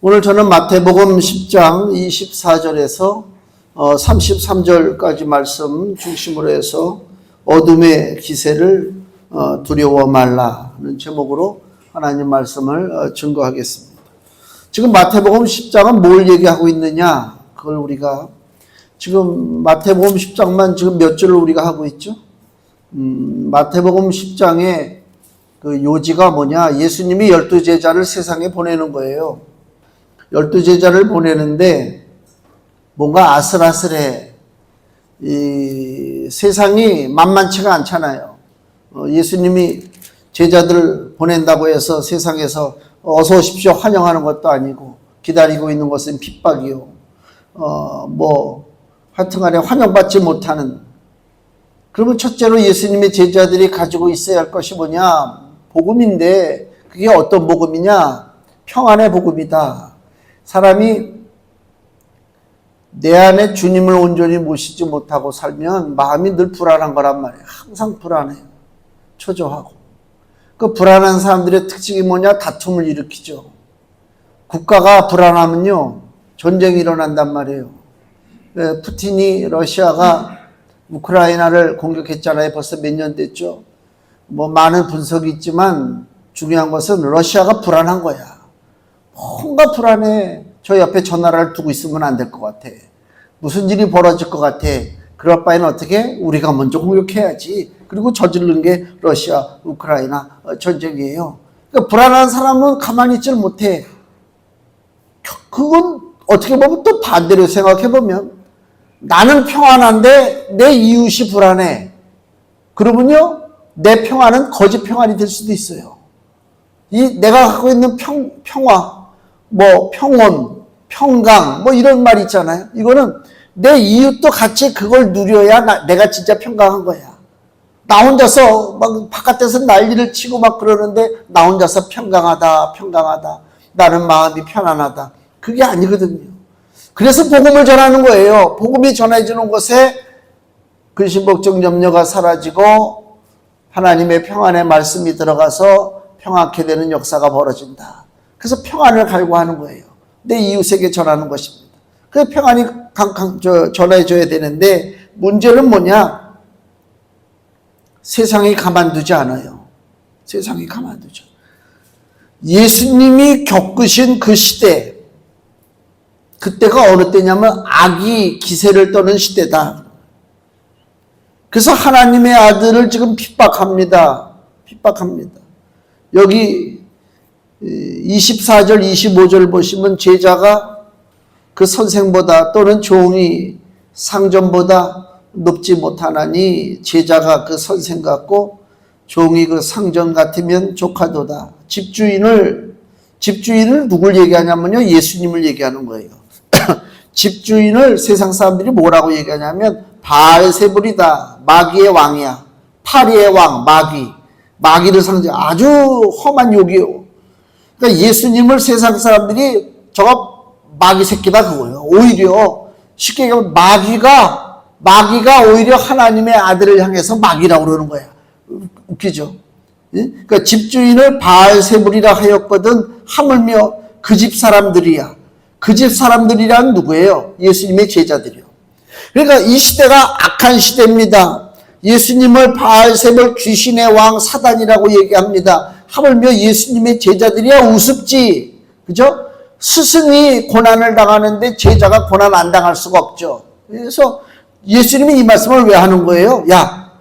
오늘 저는 마태복음 10장 24절에서 33절까지 말씀 중심으로 해서 어둠의 기세를 두려워 말라는 제목으로 하나님 말씀을 증거하겠습니다. 지금 마태복음 10장은 뭘 얘기하고 있느냐? 그걸 우리가 지금 마태복음 10장만 지금 몇 절을 우리가 하고 있죠? 마태복음 10장의 그 요지가 뭐냐? 예수님이 12제자를 세상에 보내는 거예요. 12제자를 보내는데 뭔가 아슬아슬해. 이 세상이 만만치가 않잖아요. 예수님이 제자들 보낸다고 해서 세상에서 어서 오십시오 환영하는 것도 아니고 기다리고 있는 것은 핍박이요. 하여튼간에 환영받지 못하는. 그러면 첫째로 예수님의 제자들이 가지고 있어야 할 것이 뭐냐? 복음인데 그게 어떤 복음이냐? 평안의 복음이다. 사람이 내 안에 주님을 온전히 모시지 못하고 살면 마음이 늘 불안한 거란 말이에요. 항상 불안해요. 초조하고. 그 불안한 사람들의 특징이 뭐냐? 다툼을 일으키죠. 국가가 불안하면요, 전쟁이 일어난단 말이에요. 푸틴이 러시아가 우크라이나를 공격했잖아요. 벌써 몇 년 됐죠. 많은 분석이 있지만 중요한 것은 러시아가 불안한 거야. 뭔가 불안해. 저 옆에 저 나라를 두고 있으면 안 될 것 같아. 무슨 일이 벌어질 것 같아. 그럴 바에는 어떻게? 우리가 먼저 공격해야지. 그리고 저지른 게 러시아, 우크라이나 전쟁이에요. 그러니까 불안한 사람은 가만히 있질 못해. 그건 어떻게 보면 또 반대로 생각해보면 나는 평안한데 내 이웃이 불안해. 그러면요, 내 평안은 거짓 평안이 될 수도 있어요. 내가 갖고 있는 평화, 평온, 평강, 이런 말 있잖아요. 이거는 내 이웃도 같이 그걸 누려야 내가 진짜 평강한 거야. 나 혼자서 바깥에서 난리를 치고 그러는데 나 혼자서 평강하다. 나는 마음이 편안하다. 그게 아니거든요. 그래서 복음을 전하는 거예요. 복음이 전해지는 곳에 근심, 걱정, 염려가 사라지고 하나님의 평안의 말씀이 들어가서 평안케 되는 역사가 벌어진다. 그래서 평안을 갈구하는 거예요. 내 이웃에게 전하는 것입니다. 그래서 평안이 전해져야 되는데 문제는 뭐냐? 세상이 가만두지 않아요. 세상이 가만두죠. 예수님이 겪으신 그 시대, 그때가 어느 때냐면 악이 기세를 떠는 시대다. 그래서 하나님의 아들을 지금 핍박합니다. 여기 24절, 25절 보시면 제자가 그 선생보다 또는 종이 상전보다 높지 못하나니 제자가 그 선생 같고 종이 그 상전 같으면 조카도다. 집주인을 누굴 얘기하냐면요, 예수님을 얘기하는 거예요. 집주인을 세상 사람들이 뭐라고 얘기하냐면 바알세불이다. 마귀의 왕이야. 파리의 왕, 마귀를 상징, 아주 험한 욕이요. 그러니까 예수님을 세상 사람들이 저거 마귀 새끼다 그거예요. 오히려 쉽게 얘기하면 마귀가 오히려 하나님의 아들을 향해서 마귀라고 그러는 거야. 웃기죠? 그러니까 집주인을 바알세불이라 하였거든 하물며 그 집 사람들이야. 그 집 사람들이란 누구예요? 예수님의 제자들이요. 그러니까 이 시대가 악한 시대입니다. 예수님을 바알세불 귀신의 왕 사단이라고 얘기합니다. 하물며 예수님의 제자들이야 우습지. 그죠? 스승이 고난을 당하는데 제자가 고난 안 당할 수가 없죠. 그래서 예수님이 이 말씀을 왜 하는 거예요? 야,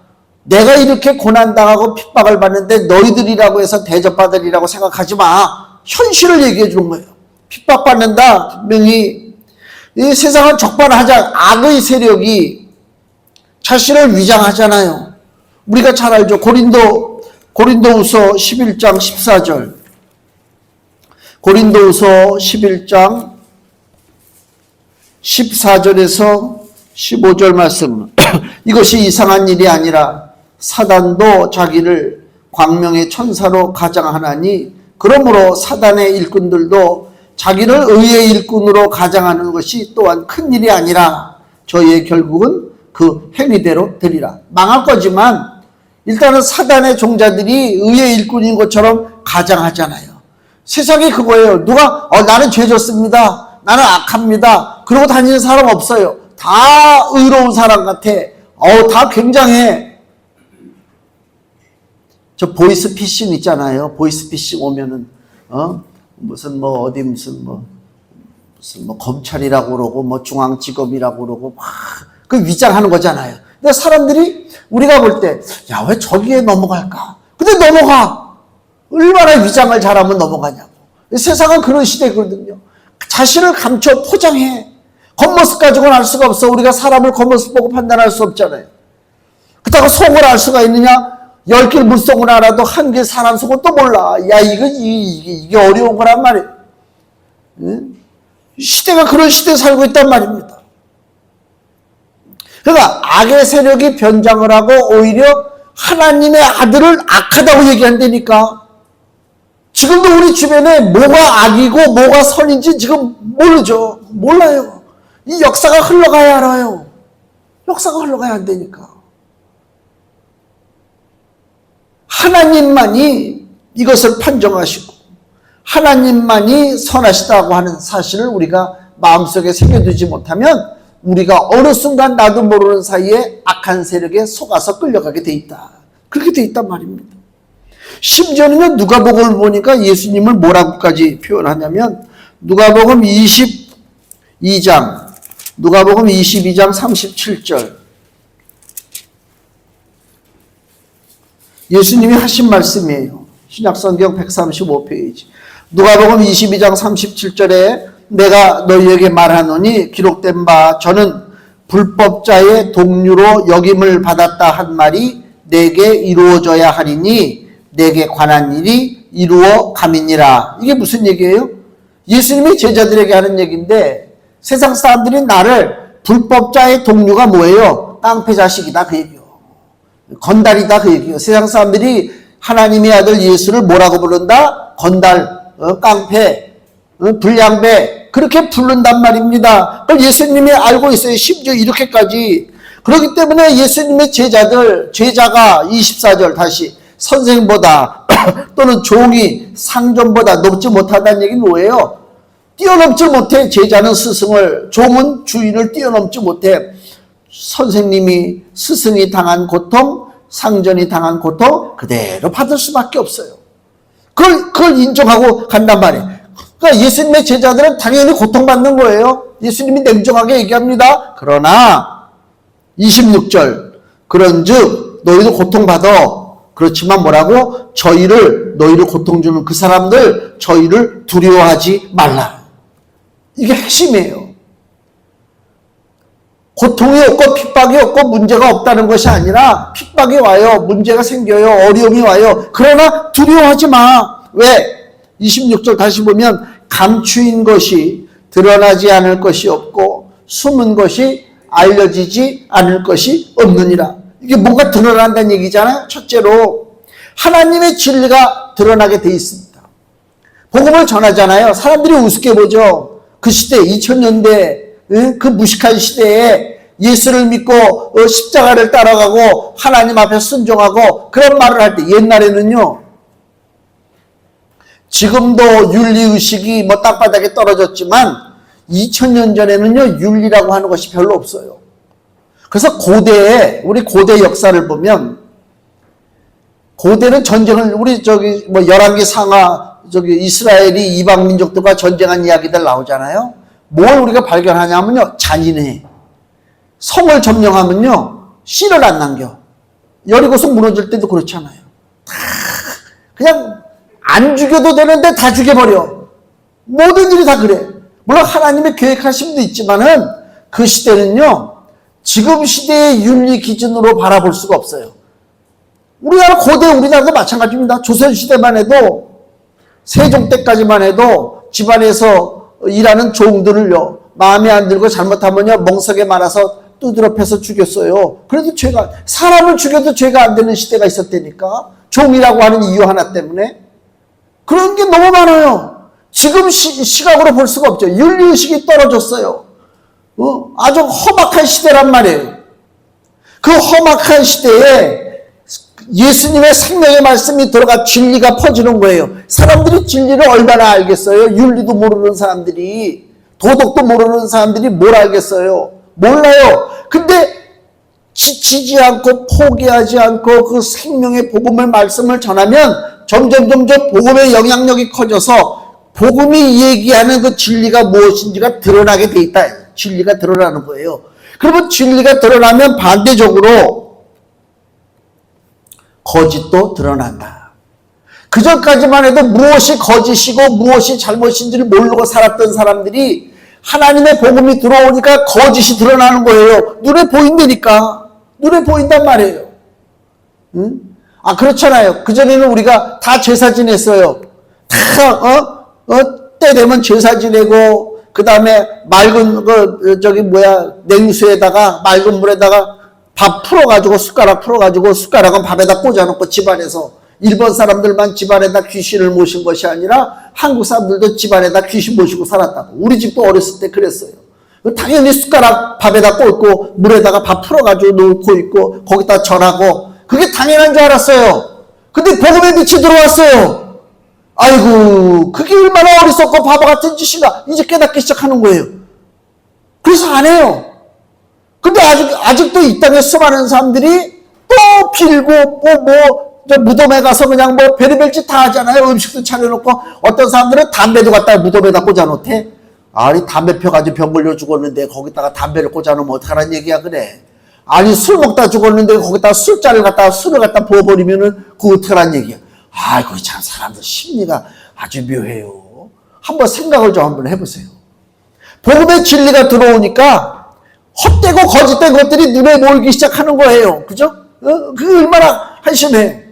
내가 이렇게 고난당하고 핍박을 받는데 너희들이라고 해서 대접받으리라고 생각하지 마. 현실을 얘기해 주는 거예요. 핍박받는다. 분명히 이 세상은 적반하장 악의 세력이 자신을 위장하잖아요. 우리가 잘 알죠. 고린도후서 11장 14절. 고린도후서 11장 14절에서 15절 말씀. 이것이 이상한 일이 아니라 사단도 자기를 광명의 천사로 가장하나니 그러므로 사단의 일꾼들도 자기를 의의 일꾼으로 가장하는 것이 또한 큰 일이 아니라 저희의 결국은 그 행위대로 되리라. 망할 거지만 일단은 사단의 종자들이 의의 일꾼인 것처럼 가장하잖아요. 세상이 그거예요. 누가 나는 죄 졌습니다. 나는 악합니다. 그러고 다니는 사람 없어요. 다 의로운 사람 같아. 다 굉장해. 저 보이스피싱 있잖아요. 보이스피싱 오면은 무슨 검찰이라고 그러고 중앙지검이라고 그러고 막 그 위장하는 거잖아요. 근데 사람들이 우리가 볼 때 야, 왜 저기에 넘어갈까? 근데 넘어가. 얼마나 위장을 잘하면 넘어가냐고. 세상은 그런 시대거든요. 자신을 감춰 포장해. 겉모습 가지고는 알 수가 없어. 우리가 사람을 겉모습 보고 판단할 수 없잖아요. 그렇다고 속을 알 수가 있느냐? 10길 물속을 알아도 한 길 사람 속은 또 몰라. 야, 이게 어려운 거란 말이에요. 응? 시대가 그런 시대에 살고 있단 말입니다. 그러니까 악의 세력이 변장을 하고 오히려 하나님의 아들을 악하다고 얘기한다니까. 지금도 우리 주변에 뭐가 악이고 뭐가 선인지 지금 모르죠. 몰라요. 이 역사가 흘러가야 알아요. 역사가 흘러가야 한다니까. 하나님만이 이것을 판정하시고 하나님만이 선하시다고 하는 사실을 우리가 마음속에 새겨두지 못하면 우리가 어느 순간 나도 모르는 사이에 악한 세력에 속아서 끌려가게 돼 있다. 그렇게 돼 있단 말입니다. 심지어는요, 누가복음을 보니까 예수님을 뭐라고까지 표현하냐면 누가복음 22장 37절 예수님이 하신 말씀이에요. 신약성경 135페이지. 누가복음 22장 37절에 내가 너희에게 말하노니 기록된 바 저는 불법자의 동류로 역임을 받았다 한 말이 내게 이루어져야 하리니 내게 관한 일이 이루어 감이니라. 이게 무슨 얘기예요? 예수님이 제자들에게 하는 얘기인데 세상 사람들이 나를 불법자의 동류가 뭐예요? 깡패 자식이다 그 얘기요. 건달이다 그 얘기요. 세상 사람들이 하나님의 아들 예수를 뭐라고 부른다? 건달, 깡패, 불량배 그렇게 부른단 말입니다. 그걸 예수님이 알고 있어요. 심지어 이렇게까지. 그렇기 때문에 예수님의 제자가 24절 다시 선생보다 또는 종이 상전보다 높지 못하다는 얘기는 뭐예요? 뛰어넘지 못해. 제자는 스승을, 종은 주인을 뛰어넘지 못해. 선생님이, 스승이 당한 고통, 상전이 당한 고통 그대로 받을 수밖에 없어요. 그걸 인정하고 간단 말이에요. 그러니까 예수님의 제자들은 당연히 고통받는 거예요. 예수님이 냉정하게 얘기합니다. 그러나 26절 그런즉 너희도 고통받아. 그렇지만 뭐라고? 너희를 고통 주는 그 사람들 저희를 두려워하지 말라. 이게 핵심이에요. 고통이 없고 핍박이 없고 문제가 없다는 것이 아니라 핍박이 와요. 문제가 생겨요. 어려움이 와요. 그러나 두려워하지 마. 왜? 26절 다시 보면 감추인 것이 드러나지 않을 것이 없고 숨은 것이 알려지지 않을 것이 없느니라. 이게 뭔가 드러난다는 얘기잖아요. 첫째로 하나님의 진리가 드러나게 돼 있습니다. 복음을 전하잖아요. 사람들이 우습게 보죠. 그 시대 2000년대 그 무식한 시대에 예수를 믿고 십자가를 따라가고 하나님 앞에 순종하고 그런 말을 할 때 옛날에는요. 지금도 윤리의식이 땅바닥에 떨어졌지만 2000년 전에는요. 윤리라고 하는 것이 별로 없어요. 그래서 우리 고대 역사를 보면 고대는 전쟁을 열왕기 상하 이스라엘이 이방 민족들과 전쟁한 이야기들 나오잖아요. 뭘 우리가 발견하냐면요. 잔인해. 성을 점령하면요. 씨를 안 남겨. 여리고성 무너질 때도 그렇잖아요. 그냥 안 죽여도 되는데 다 죽여버려. 모든 일이 다 그래. 물론 하나님의 계획하심도 있지만은 그 시대는요. 지금 시대의 윤리 기준으로 바라볼 수가 없어요. 우리나라도 마찬가지입니다. 조선시대만 해도 세종 때까지만 해도 집안에서 일하는 종들을요. 마음에 안 들고 잘못하면요. 멍석에 말아서 두드러 패서 죽였어요. 그래도 사람을 죽여도 죄가 안 되는 시대가 있었다니까. 종이라고 하는 이유 하나 때문에. 그런 게 너무 많아요. 지금 시각으로 볼 수가 없죠. 윤리의식이 떨어졌어요. 아주 험악한 시대란 말이에요. 그 험악한 시대에 예수님의 생명의 말씀이 들어가 진리가 퍼지는 거예요. 사람들이 진리를 얼마나 알겠어요? 윤리도 모르는 사람들이, 도덕도 모르는 사람들이 뭘 알겠어요? 몰라요. 근데 지치지 않고 포기하지 않고 그 생명의 복음의 말씀을 전하면 점점 복음의 영향력이 커져서 복음이 얘기하는 그 진리가 무엇인지가 드러나게 돼 있다. 진리가 드러나는 거예요. 그러면 진리가 드러나면 반대적으로 거짓도 드러난다. 그전까지만 해도 무엇이 거짓이고 무엇이 잘못인지를 모르고 살았던 사람들이 하나님의 복음이 들어오니까 거짓이 드러나는 거예요. 눈에 보인다니까. 눈에 보인단 말이에요. 응? 그렇잖아요. 그전에는 우리가 다 제사 지냈어요. 때 되면 제사 지내고, 그 다음에 맑은, 냉수에다가, 맑은 물에다가 밥 풀어가지고, 숟가락은 밥에다 꽂아놓고 집안에서, 일본 사람들만 집안에다 귀신을 모신 것이 아니라 한국 사람들도 집안에다 귀신 모시고 살았다고. 우리 집도 어렸을 때 그랬어요. 당연히 숟가락 밥에다 꽂고 물에다가 밥 풀어가지고 놓고 있고 거기다 절하고 그게 당연한 줄 알았어요. 근데 복음의 빛이 들어왔어요. 아이고 그게 얼마나 어리석고 바보 같은 짓인가 이제 깨닫기 시작하는 거예요. 그래서 안 해요. 근데 아직도 이 땅에 수많은 사람들이 또 빌고 무덤에 가서 그냥 별의별 짓 다 하잖아요. 음식도 차려놓고 어떤 사람들은 담배도 갖다가 무덤에다 꽂아놓대. 아니 담배 펴가지고 병 걸려 죽었는데 거기다가 담배를 꽂아놓으면 어떡하라는 얘기야 그래. 아니 술 먹다 죽었는데 거기다가 술을 갖다 부어버리면은 그거 어떡하라는 얘기야. 아이고 참 사람들 심리가 아주 묘해요. 한번 생각을 좀 한번 해보세요. 복음의 진리가 들어오니까 헛되고 거짓된 것들이 눈에 보이기 시작하는 거예요. 그죠? 그게 얼마나 한심해.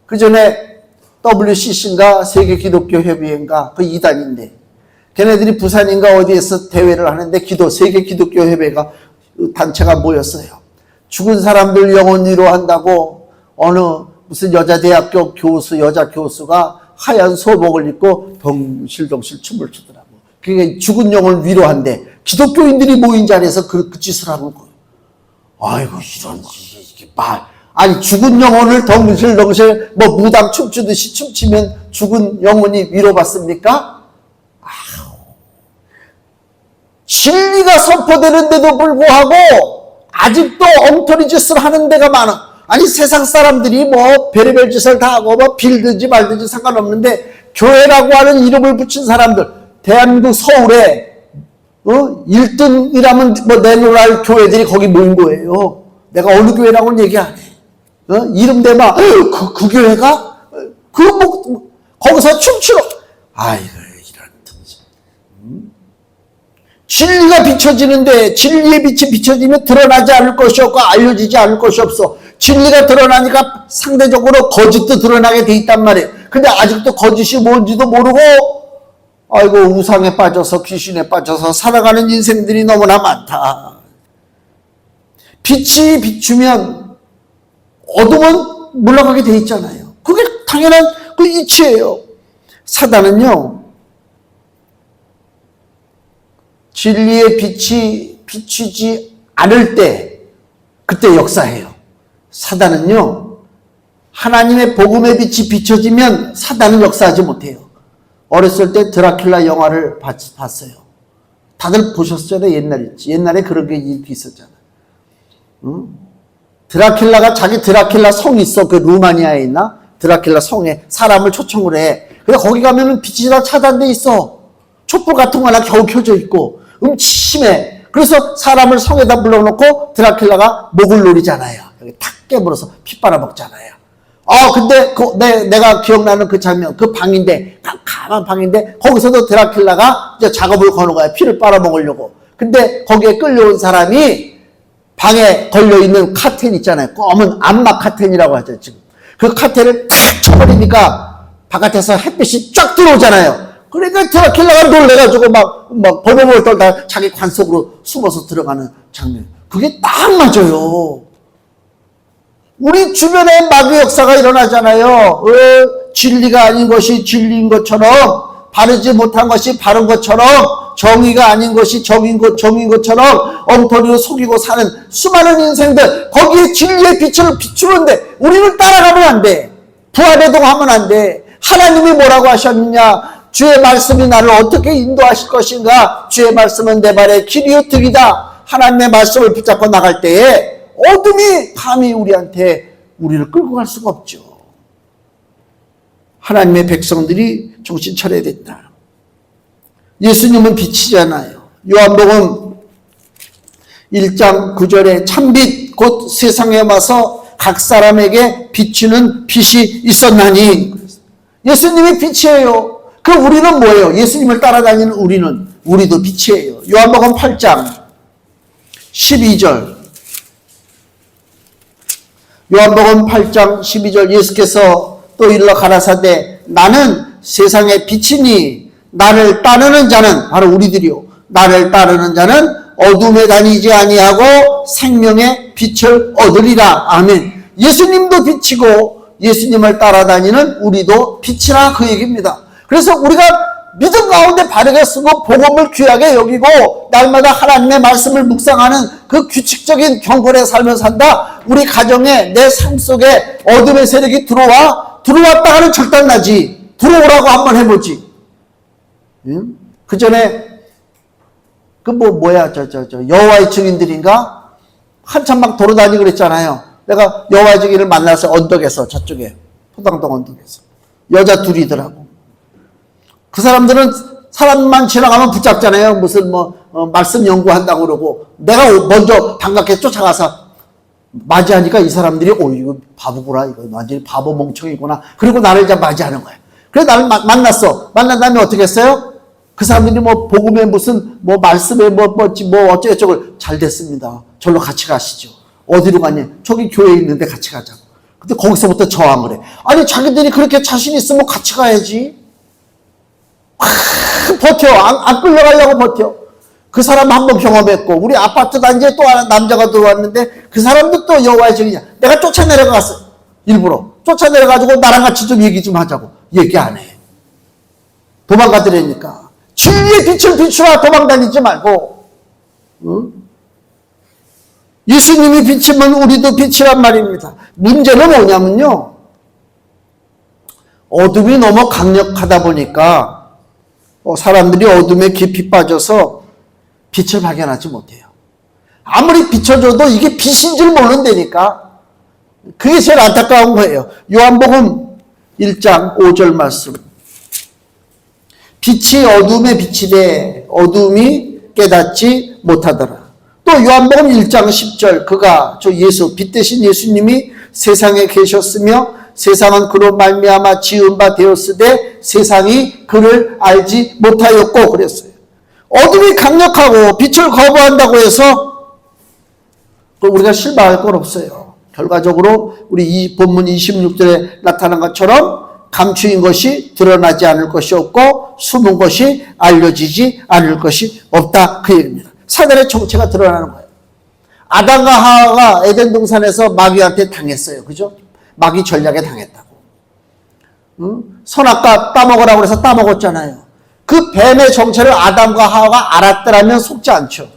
그 전에 WCC인가 세계기독교협의회인가 그 이단인데 걔네들이 부산인가 어디에서 대회를 하는데 세계기독교협회가 단체가 모였어요. 죽은 사람들 영혼 위로한다고 어느 무슨 여자 교수가 하얀 소복을 입고 덩실덩실 춤을 추더라고. 그게 죽은 영혼을 위로한대. 기독교인들이 모인 자리에서 그 짓을 하는 거예요. 아이고 이런 이게 아니 죽은 영혼을 덩실덩실 무당 춤추듯이 춤추면 죽은 영혼이 위로받습니까? 진리가 선포되는데도 불구하고 아직도 엉터리 짓을 하는 데가 많아. 아니 세상 사람들이 별의별 짓을 다 하고 빌든지 말든지 상관없는데 교회라고 하는 이름을 붙인 사람들 대한민국 서울에 1등이라면 내놓으라 할 교회들이 거기 모인 거예요. 내가 어느 교회라고는 얘기 안 해. 이름 대마 그 교회가 거기서 춤추러 아이고 이런 진리가 비춰지는데 진리의 빛이 비춰지면 드러나지 않을 것이 없고 알려지지 않을 것이 없어. 진리가 드러나니까 상대적으로 거짓도 드러나게 돼 있단 말이에요. 근데 아직도 거짓이 뭔지도 모르고 아이고 우상에 빠져서 귀신에 빠져서 살아가는 인생들이 너무나 많다. 빛이 비추면 어둠은 물러가게 돼 있잖아요. 그게 당연한 그 이치예요. 사단은요. 진리의 빛이 비추지 않을 때 그때 역사해요. 사단은요. 하나님의 복음의 빛이 비춰지면 사단은 역사하지 못해요. 어렸을 때 드라큘라 영화를 봤어요. 다들 보셨잖아요. 옛날에 그런 게 있었잖아요. 드라큘라가 자기 드라큘라 성이 있어. 그 루마니아에 있나? 드라큘라 성에 사람을 초청을 해. 근데 거기 가면은 빛이 다 차단돼 있어. 촛불 같은 거 하나 겨우 켜져 있고 심해. 그래서 사람을 성에다 불러놓고 드라큘라가 목을 노리잖아요. 여기 탁 깨물어서 피 빨아먹잖아요. 근데 내가 기억나는 그 장면, 그 방인데 깜깜한 방인데 거기서도 드라큘라가 이제 작업을 거는 거야. 피를 빨아먹으려고. 근데 거기에 끌려온 사람이 방에 걸려있는 카텐 있잖아요. 검은 암막 카텐이라고 하죠. 지금 그 카텐을 탁 쳐버리니까 바깥에서 햇빛이 쫙 들어오잖아요. 그러니까 드라큘라가 놀래가지고 막 벌벌벌 떨다 자기 관 속으로 숨어서 들어가는 장면. 그게 딱 맞아요. 우리 주변에 마귀 역사가 일어나잖아요. 진리가 아닌 것이 진리인 것처럼, 바르지 못한 것이 바른 것처럼, 정의가 아닌 것이 정인 것처럼 엉터리로 속이고 사는 수많은 인생들, 거기에 진리의 빛을 비추는데 우리는 따라가면 안 돼. 부활해동하면 안 돼. 하나님이 뭐라고 하셨느냐? 주의 말씀이 나를 어떻게 인도하실 것인가? 주의 말씀은 내 발의 길이요 득이다. 하나님의 말씀을 붙잡고 나갈 때에 어둠이 감히 우리를 끌고 갈 수가 없죠. 하나님의 백성들이 정신 차려야 된다. 예수님은 빛이잖아요. 요한복음 1장 9절에 참빛 곧 세상에 와서 각 사람에게 비추는 빛이 있었나니. 예수님이 빛이에요. 그럼 우리는 뭐예요? 예수님을 따라다니는 우리도 빛이에요. 요한복음 8장 12절. 요한복음 8장 12절 예수께서 또 일러 가라사대 나는 세상의 빛이니 나를 따르는 자는 바로 우리들이요. 나를 따르는 자는 어둠에 다니지 아니하고 생명의 빛을 얻으리라. 아멘. 예수님도 빛이고 예수님을 따라다니는 우리도 빛이라 그 얘기입니다. 그래서 우리가 믿음 가운데 바르게 쓰고 복음을 귀하게 여기고 날마다 하나님의 말씀을 묵상하는 그 규칙적인 경건의 삶을 산다. 우리 가정에 내 삶 속에 어둠의 세력이 들어왔다가는 절단나지. 들어오라고 한번 해보지. 그 전에 여호와의 증인들인가 한참 막 돌아다니고 그랬잖아요. 내가 여호와의 증인을 만나서 언덕에서 저쪽에 포당동 언덕에서 여자 둘이더라고. 그 사람들은 사람만 지나가면 붙잡잖아요. 무슨 말씀 연구한다고 그러고 내가 먼저 반갑게 쫓아가서 맞이하니까 이 사람들이 이거 바보구나, 이거 완전히 바보 멍청이구나. 그리고 나를 이제 맞이하는 거예요. 그래서 나를 만났어. 만난 다음에 어떻게 했어요? 그 사람들이 복음에 무슨 말씀에 어쩌고저쩌고 잘 됐습니다. 절로 같이 가시죠. 어디로 가냐? 저기 교회에 있는데 같이 가자고. 근데 거기서부터 저항을 해. 아니 자기들이 그렇게 자신 있으면 같이 가야지. 버텨. 안 끌려가려고 버텨. 그 사람 한 번 경험했고 우리 아파트 단지에 또 하나 남자가 들어왔는데 그 사람도 또 여호와의 증인이야. 내가 쫓아내려갔어. 일부러. 쫓아내려가지고 나랑 같이 좀 얘기 좀 하자고. 얘기 안 해. 도망가더라니까. 진리의 빛을 비추라. 도망다니지 말고. 응? 예수님이 빛이면 우리도 빛이란 말입니다. 문제는 뭐냐면요. 어둠이 너무 강력하다 보니까 사람들이 어둠에 깊이 빠져서 빛을 발견하지 못해요. 아무리 비춰줘도 이게 빛인 줄 모른다니까. 그게 제일 안타까운 거예요. 요한복음 1장 5절 말씀. 빛이 어둠에 비치되 어둠이 깨닫지 못하더라. 또 요한복음 1장 10절 그가 예수 빛 대신 예수님이 세상에 계셨으며 세상은 그로 말미암아 지은 바 되었으되 세상이 그를 알지 못하였고 그랬어요. 어둠이 강력하고 빛을 거부한다고 해서 우리가 실망할 건 없어요. 결과적으로 우리 이 본문 26절에 나타난 것처럼 감추인 것이 드러나지 않을 것이 없고 숨은 것이 알려지지 않을 것이 없다 그 얘기입니다. 사단의 정체가 드러나는 거예요. 아담과 하와가 에덴 동산에서 마귀한테 당했어요. 그죠? 마귀 전략에 당했다고. 선악과 따먹으라고 해서 따먹었잖아요. 그 뱀의 정체를 아담과 하와가 알았더라면 속지 않죠.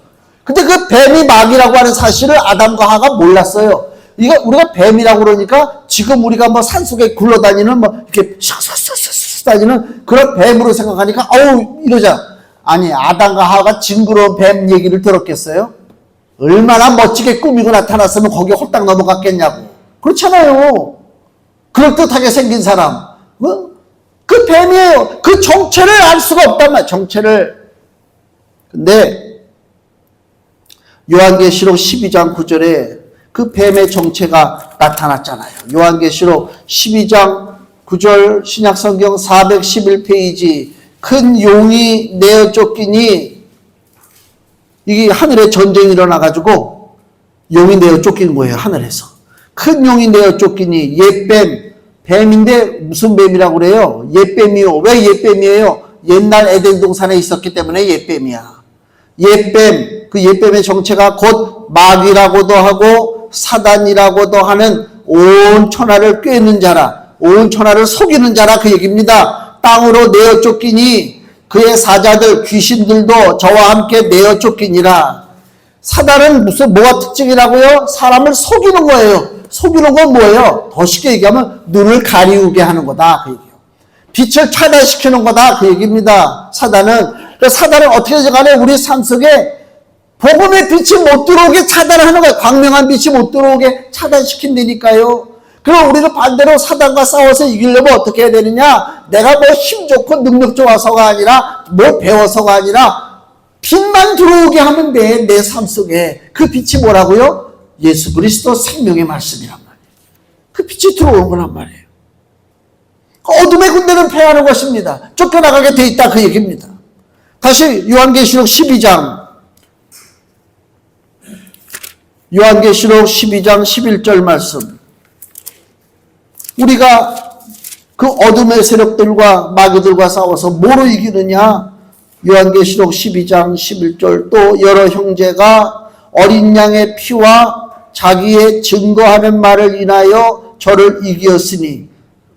근데 그 뱀이 마귀라고 하는 사실을 아담과 하와가 몰랐어요. 이게 우리가 뱀이라고 그러니까 지금 우리가 산속에 굴러다니는 이렇게 샥샥샥샥 다니는 그런 뱀으로 생각하니까 이러자. 아니 아담과 하와가 징그러운 뱀 얘기를 들었겠어요? 얼마나 멋지게 꾸미고 나타났으면 거기에 홀딱 넘어갔겠냐고. 그렇잖아요. 그럴듯하게 생긴 사람. 그 뱀이에요. 그 정체를 알 수가 없단 말이에요. 정체를. 근데 요한계시록 12장 9절에 그 뱀의 정체가 나타났잖아요. 요한계시록 12장 9절 신약성경 411페이지 큰 용이 내어 쫓기니 이게 하늘에 전쟁이 일어나가지고 용이 내어 쫓기는 거예요. 하늘에서. 큰 용이 내어 쫓기니 옛뱀, 뱀인데 무슨 뱀이라고 그래요? 옛뱀이요. 왜 옛뱀이에요? 옛날 에덴 동산에 있었기 때문에 옛뱀이야. 옛뱀, 그 옛뱀의 정체가 곧 마귀라고도 하고 사단이라고도 하는 온 천하를 꿰는 자라, 온 천하를 속이는 자라 그 얘기입니다. 땅으로 내어 쫓기니 그의 사자들 귀신들도 저와 함께 내어 쫓기니라. 사단은 무슨 뭐가 특징이라고요? 사람을 속이는 거예요. 속이는 건 뭐예요? 더 쉽게 얘기하면 눈을 가리우게 하는 거다 그 얘기예요. 빛을 차단시키는 거다 그 얘기입니다. 사단은. 사단은 어떻게든 간에 우리 삶 속에 복음의 빛이 못 들어오게 차단하는 거예요. 광명한 빛이 못 들어오게 차단시킨다니까요. 그럼 우리는 반대로 사단과 싸워서 이기려면 어떻게 해야 되느냐? 내가 뭐 힘 좋고 능력 좋아서가 아니라 뭘 배워서가 아니라 빛만 들어오게 하면 돼. 내 삶 속에. 그 빛이 뭐라고요? 예수 그리스도 생명의 말씀이란 말이에요. 그 빛이 들어오는 거란 말이에요. 어둠의 군대는 패하는 것입니다. 쫓겨나가게 돼 있다 그 얘기입니다. 다시 요한계시록 12장 11절 말씀. 우리가 그 어둠의 세력들과 마귀들과 싸워서 뭐로 이기느냐? 요한계시록 12장 11절 또 여러 형제가 어린 양의 피와 자기의 증거하는 말을 인하여 저를 이기었으니,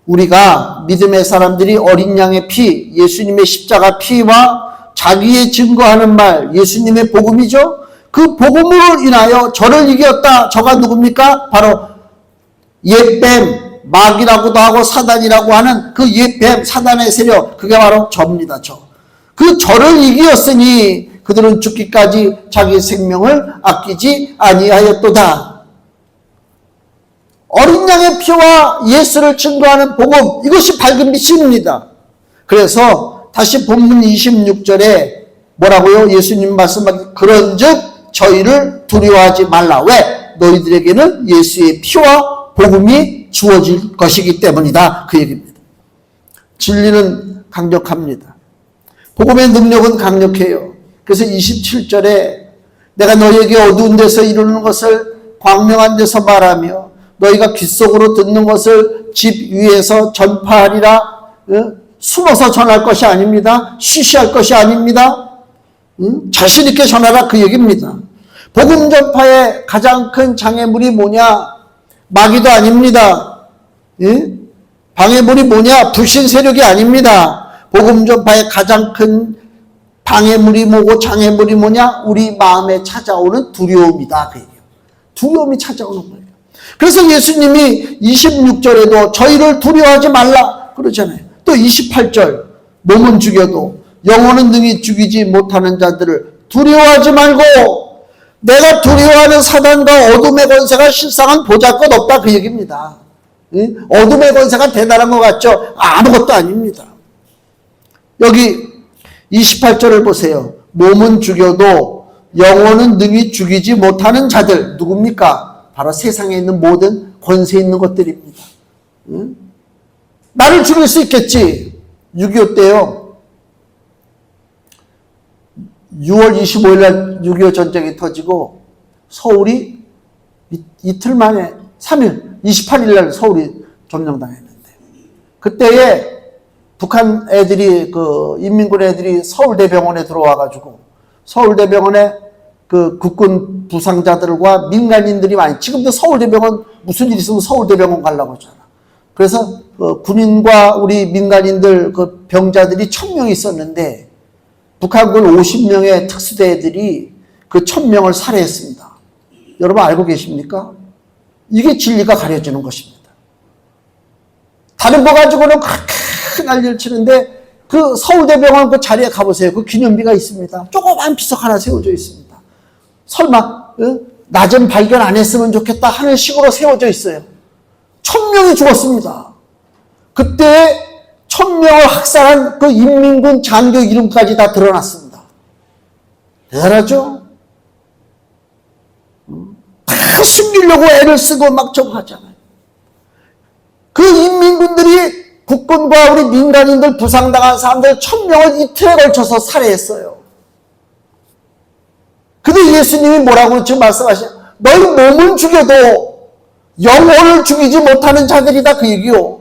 우리가 믿음의 사람들이 어린 양의 피, 예수님의 십자가 피와 자기의 증거하는 말, 예수님의 복음이죠. 그 복음으로 인하여 저를 이겼다. 저가 누굽니까? 바로 옛뱀, 마귀라고도 하고 사단이라고 하는 그 옛뱀, 사단의 세력, 그게 바로 저입니다. 그 저를 이기었으니 그들은 죽기까지 자기 생명을 아끼지 아니하였도다. 어린 양의 피와 예수를 증거하는 복음, 이것이 밝은 빛입니다. 그래서 다시 본문 26절에 뭐라고요? 예수님 말씀하기 그런즉 저희를 두려워하지 말라. 왜? 너희들에게는 예수의 피와 복음이 주어질 것이기 때문이다. 그 얘기입니다. 진리는 강력합니다. 복음의 능력은 강력해요. 그래서 27절에 내가 너희에게 어두운 데서 이루는 것을 광명한 데서 말하며 너희가 귓속으로 듣는 것을 집 위에서 전파하리라. 숨어서 전할 것이 아닙니다. 쉬쉬할 것이 아닙니다. 자신 있게 전하라 그 얘기입니다. 복음 전파의 가장 큰 장애물이 뭐냐? 마귀도 아닙니다. 방해물이 뭐냐? 불신 세력이 아닙니다. 복음 전파의 가장 큰 방해물이 뭐고 장애물이 뭐냐? 우리 마음에 찾아오는 두려움이다 그 얘기예요. 두려움이 찾아오는 거예요. 그래서 예수님이 26절에도 저희를 두려워하지 말라 그러잖아요. 또 28절 몸은 죽여도 영혼은 능히 죽이지 못하는 자들을 두려워하지 말고, 내가 두려워하는 사단과 어둠의 권세가 실상은 보잘것없다 그 얘기입니다. 어둠의 권세가 대단한 것 같죠? 아무것도 아닙니다. 여기 28절을 보세요. 몸은 죽여도 영혼은 능히 죽이지 못하는 자들, 누굽니까? 바로 세상에 있는 모든 권세 있는 것들입니다. 나를 죽일 수 있겠지. 6.25 때요. 6월 25일 날 6.25 전쟁이 터지고 서울이 이틀 만에 3일 28일 날 서울이 점령당했는데, 그때에 북한 애들이 그 인민군 애들이 서울대병원에 들어와가지고 서울대병원에 그 국군 부상자들과 민간인들이 많이, 지금도 서울대병원 무슨 일 있으면 서울대병원 가려고 하잖아. 그래서 군인과 우리 민간인들 그 병자들이 1000명이 있었는데 북한군 50명의 특수대들이 그 1000명을 살해했습니다. 여러분 알고 계십니까? 이게 진리가 가려지는 것입니다. 다른 거 가지고는 그렇게 난리를 치는데 그 서울대병원 그 자리에 가보세요. 그 기념비가 있습니다. 조그만 비석 하나 세워져 있습니다. 설마 나 좀 발견 안 했으면 좋겠다 하는 식으로 세워져 있어요. 1000명이 죽었습니다. 그때 1000명을 학살한 그 인민군 장교 이름까지 다 드러났습니다. 대단하죠? 다 숨기려고 애를 쓰고 막 저거 하잖아요. 그 인민군들이 국군과 우리 민간인들 부상당한 사람들 1000명을 이틀에 걸쳐서 살해했어요. 근데 예수님이 뭐라고 지금 말씀하시냐? 너희 몸을 죽여도 영혼을 죽이지 못하는 자들이다 그 얘기요.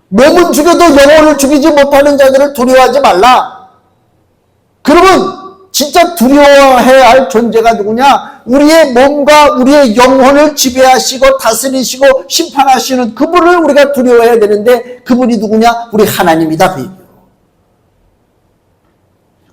몸은 죽여도 영혼을 죽이지 못하는 자들을 두려워하지 말라. 그러면 진짜 두려워해야 할 존재가 누구냐? 우리의 몸과 우리의 영혼을 지배하시고 다스리시고 심판하시는 그분을 우리가 두려워해야 되는데, 그분이 누구냐? 우리 하나님이다 그 얘기예요.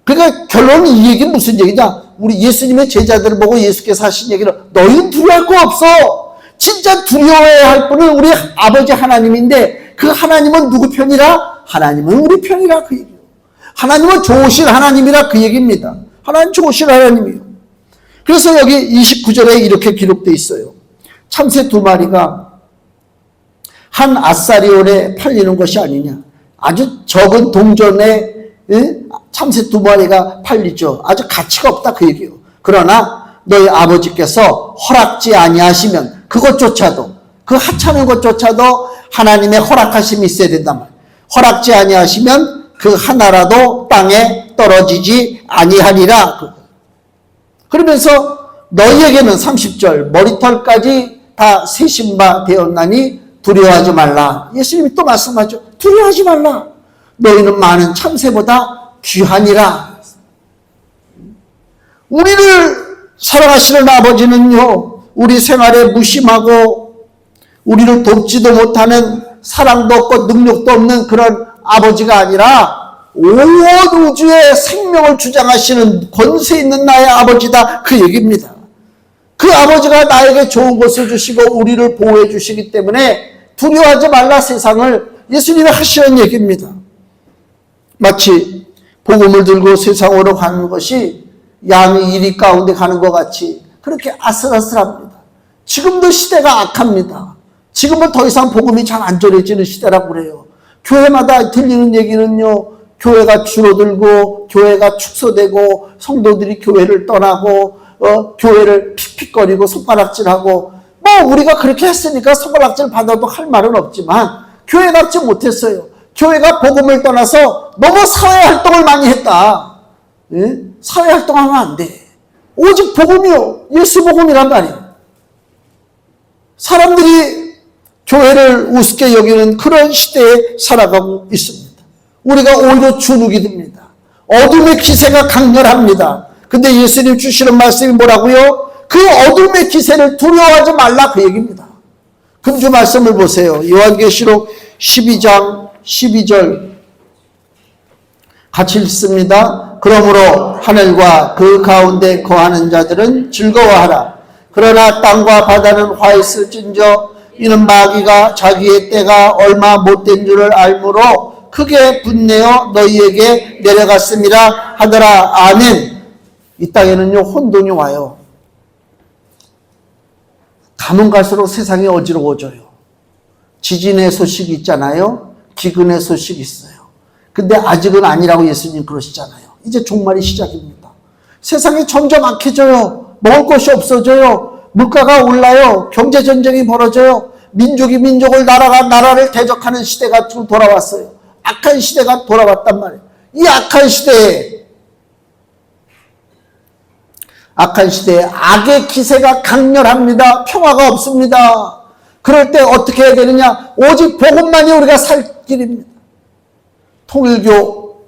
그러니까 결론은 이 얘기는 무슨 얘기냐? 우리 예수님의 제자들을 보고 예수께서 하신 얘기는 너희는 두려워할 거 없어. 진짜 두려워해야 할 분은 우리 아버지 하나님인데 그 하나님은 누구 편이라? 하나님은 우리 편이라 그 얘기예요. 하나님은 좋으신 하나님이라 그 얘기입니다. 하나님 좋으신 하나님이에요. 그래서 여기 29절에 이렇게 기록되어 있어요. 참새 2마리가 한 아사리온에 팔리는 것이 아니냐. 아주 적은 동전에 참새 2마리가 팔리죠. 아주 가치가 없다 그 얘기예요. 그러나 너희 아버지께서 허락지 아니하시면 그것조차도, 그 하찮은 것조차도 하나님의 허락하심이 있어야 된단 말이에요. 허락지 아니하시면 그 하나라도 땅에 떨어지지 아니하리라. 그러면서 너희에게는 30절 머리털까지 다 세신 바 되었나니 두려워하지 말라. 예수님이 또 말씀하죠. 두려워하지 말라. 너희는 많은 참새보다 귀하니라. 우리를 사랑하시는 아버지는요, 우리 생활에 무심하고 우리를 돕지도 못하는, 사랑도 없고 능력도 없는 그런 아버지가 아니라 온 우주의 생명을 주장하시는 권세 있는 나의 아버지다 그 얘기입니다. 그 아버지가 나에게 좋은 것을 주시고 우리를 보호해 주시기 때문에 두려워하지 말라 세상을 예수님이 하시는 얘기입니다. 마치 복음을 들고 세상으로 가는 것이 양이 이리 가운데 가는 것 같이 그렇게 아슬아슬합니다. 지금도 시대가 악합니다. 지금은 더 이상 복음이 잘 안 전해지는 시대라고 그래요. 교회마다 들리는 얘기는요, 교회가 줄어들고 교회가 축소되고 성도들이 교회를 떠나고 교회를 픽픽거리고 손가락질하고, 뭐 우리가 그렇게 했으니까 손가락질 받아도 할 말은 없지만 교회답지 못했어요. 교회가 복음을 떠나서 너무 사회활동을 많이 했다. 예? 사회활동하면 안 돼. 오직 복음이요. 예수 복음이란 말이에요. 사람들이 교회를 우습게 여기는 그런 시대에 살아가고 있습니다. 우리가 오히려 주눅이 듭니다. 어둠의 기세가 강렬합니다. 근데 예수님 주시는 말씀이 뭐라고요? 그 어둠의 기세를 두려워하지 말라 그 얘기입니다. 금주 말씀을 보세요. 요한계시록 12장 12절 같이 읽습니다. 그러므로 하늘과 그 가운데 거하는 자들은 즐거워하라. 그러나 땅과 바다는 화 있을진저 이는 마귀가 자기의 때가 얼마 못된 줄을 알므로 크게 분내어 너희에게 내려갔음이라 하더라. 아멘. 이 땅에는요 혼돈이 와요. 가면 갈수록 세상이 어지러워져요. 지진의 소식이 있잖아요. 기근의 소식이 있어요. 근데 아직은 아니라고 예수님 그러시잖아요. 이제 종말이 시작입니다. 세상이 점점 악해져요. 먹을 것이 없어져요. 물가가 올라요. 경제전쟁이 벌어져요. 민족이 민족을, 나라가 나라를 대적하는 시대가 돌아왔어요. 악한 시대가 돌아왔단 말이에요. 이 악한 시대에 악의 기세가 강렬합니다. 평화가 없습니다. 그럴 때 어떻게 해야 되느냐? 오직 복음만이 우리가 살 길입니다. 통일교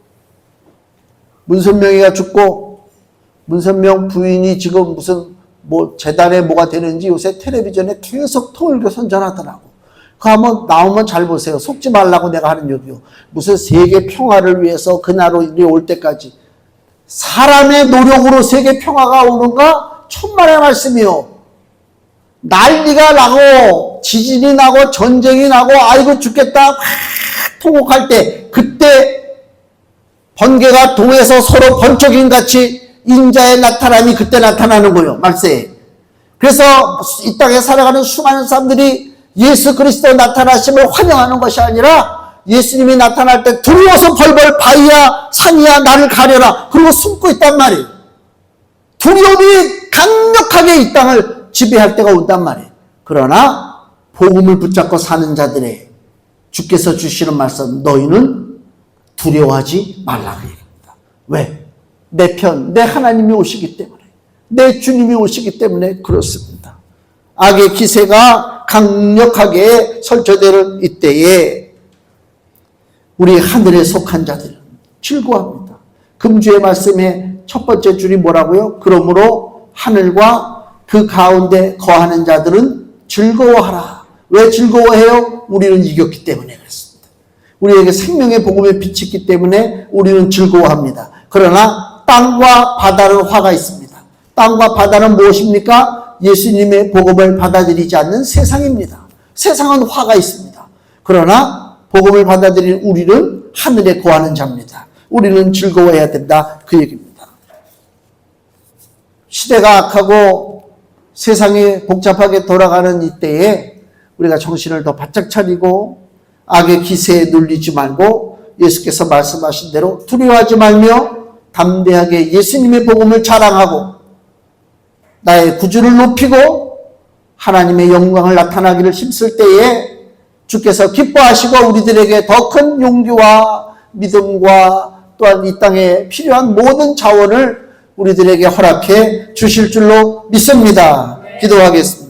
문선명이가 죽고 문선명 부인이 지금 무슨 재단에 뭐가 되는지 요새 텔레비전에 계속 통일교 선전하더라고. 그거 한번 나오면 잘 보세요. 속지 말라고 내가 하는 얘기요. 무슨 세계 평화를 위해서 그날이 올 때까지. 사람의 노력으로 세계 평화가 오는가? 천만의 말씀이요. 난리가 나고 지진이 나고 전쟁이 나고 아이고 죽겠다 막 통곡할 때, 그때 번개가 동에서 서로 번쩍인 같이 인자의 나타남이 그때 나타나는 거예요. 말세에. 그래서 이 땅에 살아가는 수많은 사람들이 예수 그리스도 나타나심을 환영하는 것이 아니라 예수님이 나타날 때 두려워서 벌벌 바위야 산이야 나를 가려라 그리고 숨고 있단 말이에요. 두려움이 강력하게 이 땅을 지배할 때가 온단 말이에요. 그러나 복음을 붙잡고 사는 자들의 주께서 주시는 말씀, 너희는 두려워하지 말라 그 얘기입니다. 왜? 내 편, 내 하나님이 오시기 때문에, 내 주님이 오시기 때문에 그렇습니다. 악의 기세가 강력하게 설쳐되는 이때에 우리 하늘에 속한 자들은 즐거워합니다. 금주의 말씀의 첫 번째 줄이 뭐라고요? 그러므로 하늘과 그 가운데 거하는 자들은 즐거워하라. 왜 즐거워해요? 우리는 이겼기 때문에 그렇습니다. 우리에게 생명의 복음의 빛이 있기 때문에 우리는 즐거워합니다. 그러나 땅과 바다는 화가 있습니다. 땅과 바다는 무엇입니까? 예수님의 복음을 받아들이지 않는 세상입니다. 세상은 화가 있습니다. 그러나 복음을 받아들인 우리는 하늘에 거하는 자입니다. 우리는 즐거워해야 된다, 그 얘기입니다. 시대가 악하고 세상이 복잡하게 돌아가는 이때에 우리가 정신을 더 바짝 차리고 악의 기세에 눌리지 말고 예수께서 말씀하신 대로 두려워하지 말며 담대하게 예수님의 복음을 자랑하고 나의 구주를 높이고 하나님의 영광을 나타나기를 힘쓸 때에 주께서 기뻐하시고 우리들에게 더 큰 용기와 믿음과 또한 이 땅에 필요한 모든 자원을 우리들에게 허락해 주실 줄로 믿습니다. 기도하겠습니다.